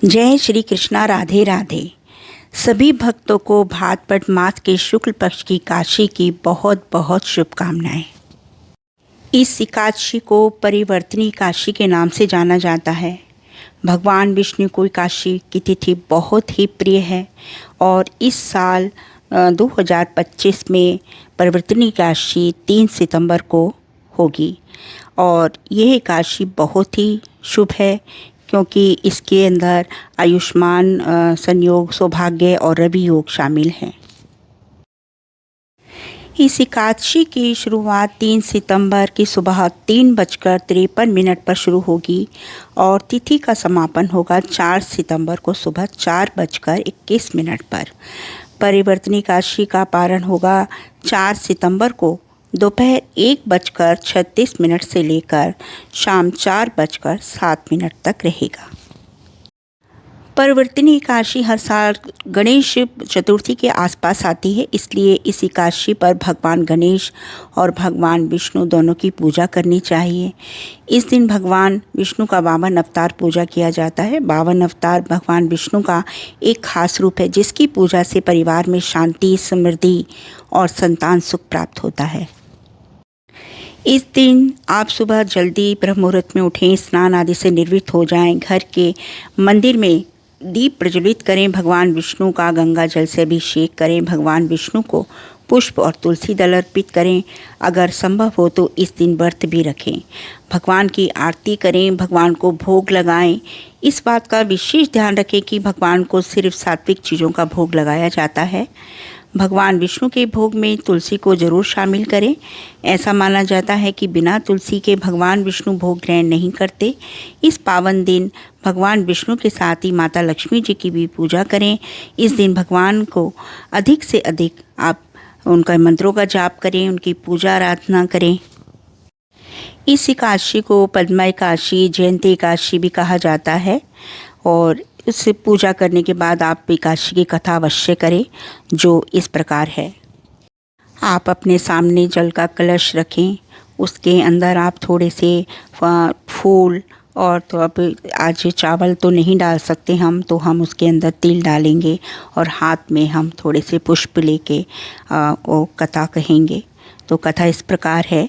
जय श्री कृष्णा। राधे राधे। सभी भक्तों को भाद्रपद मास के शुक्ल पक्ष की काशी की बहुत बहुत शुभकामनाएं। इस एकादशी को परिवर्तनी काशी के नाम से जाना जाता है। भगवान विष्णु को काशी की तिथि बहुत ही प्रिय है और इस साल 2025 में परिवर्तनी काशी 3 सितंबर को होगी और यह काशी बहुत ही शुभ है क्योंकि इसके अंदर आयुष्मान संयोग, सौभाग्य और रवि योग शामिल हैं। इस एकादशी की शुरुआत 3 सितंबर की सुबह 3:53 पर शुरू होगी और तिथि का समापन होगा 4 सितंबर को सुबह 4:21 पर। परिवर्तनी काशी का पारण होगा 4 सितंबर को दोपहर 1:36 से लेकर शाम 4:07 तक रहेगा। परिवर्तनी एकादशी हर साल गणेश चतुर्थी के आसपास आती है, इसलिए इस एकादशी पर भगवान गणेश और भगवान विष्णु दोनों की पूजा करनी चाहिए। इस दिन भगवान विष्णु का 52 अवतार पूजा किया जाता है। 52 अवतार भगवान विष्णु का एक खास रूप है जिसकी पूजा से परिवार में शांति, समृद्धि और संतान सुख प्राप्त होता है। इस दिन आप सुबह जल्दी ब्रह्म मुहूर्त में उठें, स्नान आदि से निर्वृत्त हो जाएं, घर के मंदिर में दीप प्रज्वलित करें, भगवान विष्णु का गंगा जल से अभिषेक करें, भगवान विष्णु को पुष्प और तुलसी दल अर्पित करें। अगर संभव हो तो इस दिन व्रत भी रखें, भगवान की आरती करें, भगवान को भोग लगाएं। इस बात का विशेष ध्यान रखें कि भगवान को सिर्फ सात्विक चीज़ों का भोग लगाया जाता है। भगवान विष्णु के भोग में तुलसी को जरूर शामिल करें। ऐसा माना जाता है कि बिना तुलसी के भगवान विष्णु भोग ग्रहण नहीं करते। इस पावन दिन भगवान विष्णु के साथ ही माता लक्ष्मी जी की भी पूजा करें। इस दिन भगवान को अधिक से अधिक आप उनका मंत्रों का जाप करें, उनकी पूजा आराधना करें। इस एकादशी को पद्मा एकादशी, जयंती एकादशी भी कहा जाता है और उससे पूजा करने के बाद आप एकादशी की कथा अवश्य करें, जो इस प्रकार है। आप अपने सामने जल का कलश रखें, उसके अंदर आप थोड़े से फूल और तो अब आज चावल तो नहीं डाल सकते हम, तो हम उसके अंदर तिल डालेंगे और हाथ में हम थोड़े से पुष्प लेके वो कथा कहेंगे। तो कथा इस प्रकार है।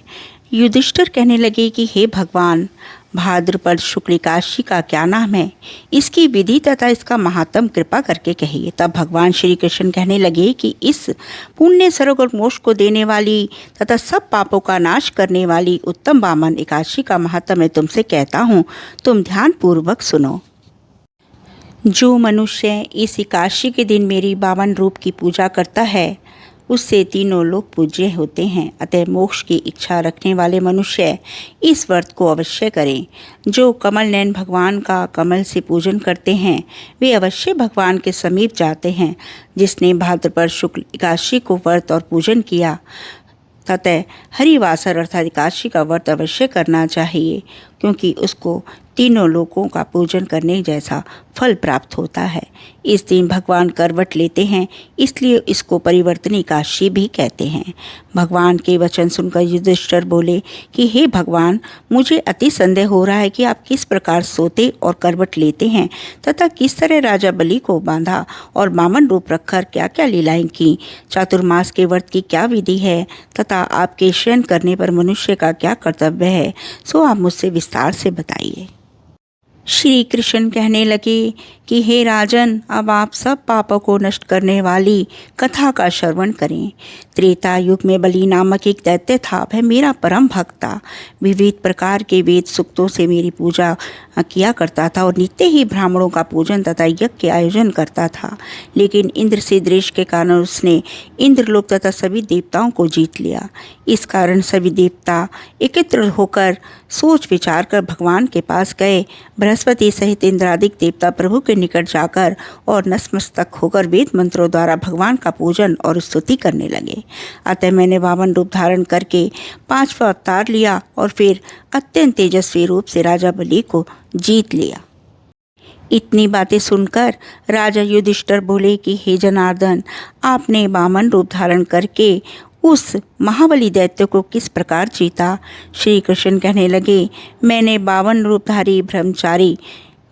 युधिष्ठिर कहने लगे कि हे भगवान, भाद्रपद शुक्ल एकादशी का क्या नाम है, इसकी विधि तथा इसका महात्म कृपा करके कहिए। तब भगवान श्री कृष्ण कहने लगे कि इस पुण्य स्वर्ग और मोक्ष को देने वाली तथा सब पापों का नाश करने वाली उत्तम वामन एकादशी का महात्म मैं तुमसे कहता हूँ, तुम ध्यान पूर्वक सुनो। जो मनुष्य इस एकादशी के दिन मेरी 52 रूप की पूजा करता है उससे तीनों लोग पूज्य होते हैं। अतः मोक्ष की इच्छा रखने वाले मनुष्य इस व्रत को अवश्य करें। जो कमल नयन भगवान का कमल से पूजन करते हैं वे अवश्य भगवान के समीप जाते हैं। जिसने भाद्रपद शुक्ल एकादशी को व्रत और पूजन किया तथा हरिवासर अर्थात एकादशी का व्रत अवश्य करना चाहिए, क्योंकि उसको तीनों लोकों का पूजन करने जैसा फल प्राप्त होता है। इस दिन भगवान करवट लेते हैं, इसलिए इसको परिवर्तनी एकादशी भी कहते हैं। भगवान के वचन सुनकर युधिष्ठिर बोले कि हे भगवान, मुझे अति संदेह हो रहा है कि आप किस प्रकार सोते और करवट लेते हैं तथा किस तरह राजा बलि को बांधा और वामन रूप रखकर क्या क्या लीलाएं की, चातुर्मास के व्रत की क्या विधि है तथा आपके शयन करने पर मनुष्य का क्या कर्तव्य है, सो आप मुझसे विस्तार से बताइए। श्री कृष्ण कहने लगे कि हे राजन, अब आप सब पापों को नष्ट करने वाली कथा का श्रवण करें। त्रेता युग में बलि नामक एक दैत्य था। वह मेरा परम भक्त था, विविध प्रकार के वेद सूक्तों से मेरी पूजा किया करता था और नित्य ही ब्राह्मणों का पूजन तथा यज्ञ के आयोजन करता था। लेकिन इंद्र से द्वेष के कारण उसने इंद्रलोक तथा सभी देवताओं को जीत लिया। इस कारण सभी देवता एकत्र होकर सोच विचार कर भगवान के पास गए। बृहस्पति सहित इंद्रादिक देवता प्रभु के निकट जाकर और नतमस्तक होकर वेद मंत्रों द्वारा भगवान का पूजन और स्तुति करने लगे। अतः मैंने 52 रूप धारण करके 5वां अवतार लिया और फिर अत्यंत तेजस्वी रूप से राजा बलि को जीत लिया। इतनी बातें सुनकर राजा युधिष्ठिर बोले कि हे जनार्दन, आपने 52 रूप धारण करके उस महाबली दैत्य को किस प्रकार जीता। श्री कृष्ण कहने लगे, मैंने 52 रूपधारी ब्रह्मचारी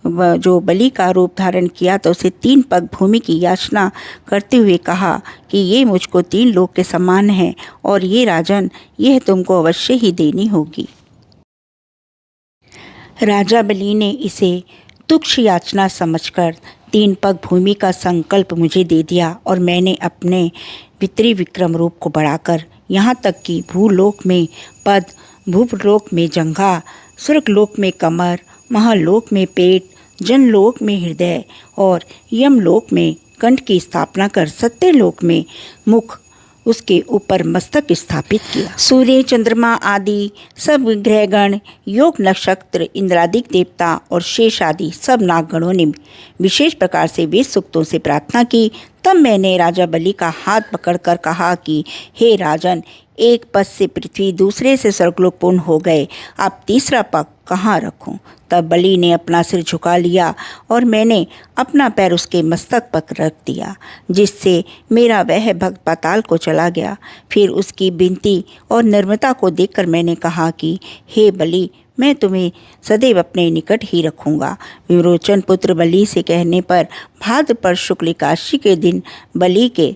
जो बलि का रूप धारण किया तो उसे 3 पग भूमि की याचना करते हुए कहा कि ये मुझको 3 लोक के समान है और ये राजन, यह तुमको अवश्य ही देनी होगी। राजा बलि ने इसे तुच्छ याचना समझकर 3 पग भूमि का संकल्प मुझे दे दिया और मैंने अपने पितृ विक्रम रूप को बढ़ाकर यहाँ तक कि भूलोक में पद, भूलोक में जंघा, स्वर्गलोक में कमर, महालोक में पेट, जनलोक में हृदय और यमलोक में कंठ की स्थापना कर सत्यलोक में मुख, उसके ऊपर मस्तक स्थापित किया। सूर्य, चंद्रमा आदि सब ग्रहगण, योग नक्षत्र, इंद्रादिक देवता और शेष आदि सब नागगणों ने विशेष प्रकार से वेद सूक्तों से प्रार्थना की। तब मैंने राजा बलि का हाथ पकड़कर कहा कि हे राजन, एक पद से पृथ्वी, दूसरे से स्वर्गलोक पूर्ण हो गए, अब तीसरा पग कहाँ रखूं? तब बलि ने अपना सिर झुका लिया और मैंने अपना पैर उसके मस्तक पर रख दिया, जिससे मेरा वह भक्त पाताल को चला गया। फिर उसकी विनती और निर्ममता को देखकर मैंने कहा कि हे बलि, मैं तुम्हें सदैव अपने निकट ही रखूँगा। विरोचन पुत्र बलि से कहने पर भाद्रपद शुक्ल एकादशी के दिन बलि के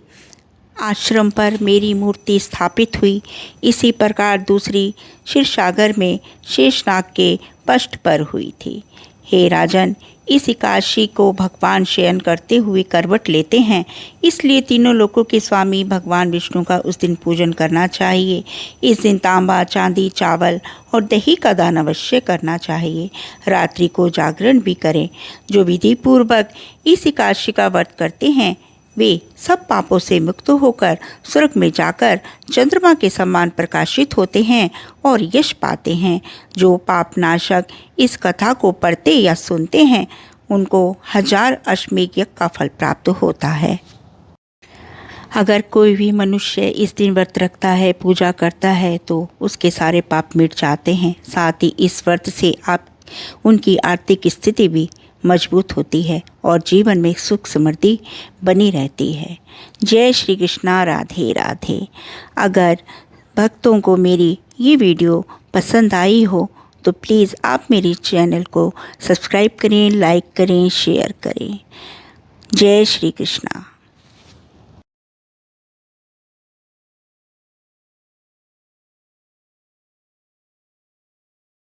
आश्रम पर मेरी मूर्ति स्थापित हुई। इसी प्रकार दूसरी क्षीरसागर में शेषनाग के पृष्ठ पर हुई थी। हे राजन, इस एकादशी को भगवान शयन करते हुए करवट लेते हैं, इसलिए तीनों लोकों के स्वामी भगवान विष्णु का उस दिन पूजन करना चाहिए। इस दिन तांबा, चांदी, चावल और दही का दान अवश्य करना चाहिए। रात्रि को जागरण भी करें। जो विधि पूर्वक इस एकादशी का व्रत करते हैं वे सब पापों से मुक्त होकर स्वर्ग में जाकर चंद्रमा के समान प्रकाशित होते हैं और यश पाते हैं। जो पापनाशक इस कथा को पढ़ते या सुनते हैं उनको 1000 अश्वमेध यज्ञ का फल प्राप्त होता है। अगर कोई भी मनुष्य इस दिन व्रत रखता है, पूजा करता है तो उसके सारे पाप मिट जाते हैं। साथ ही इस व्रत से उनकी आर्थिक स्थिति भी मजबूत होती है और जीवन में सुख समृद्धि बनी रहती है। जय श्री कृष्णा, राधे राधे। अगर भक्तों को मेरी ये वीडियो पसंद आई हो तो प्लीज़ आप मेरे चैनल को सब्सक्राइब करें, लाइक करें, शेयर करें। जय श्री कृष्णा।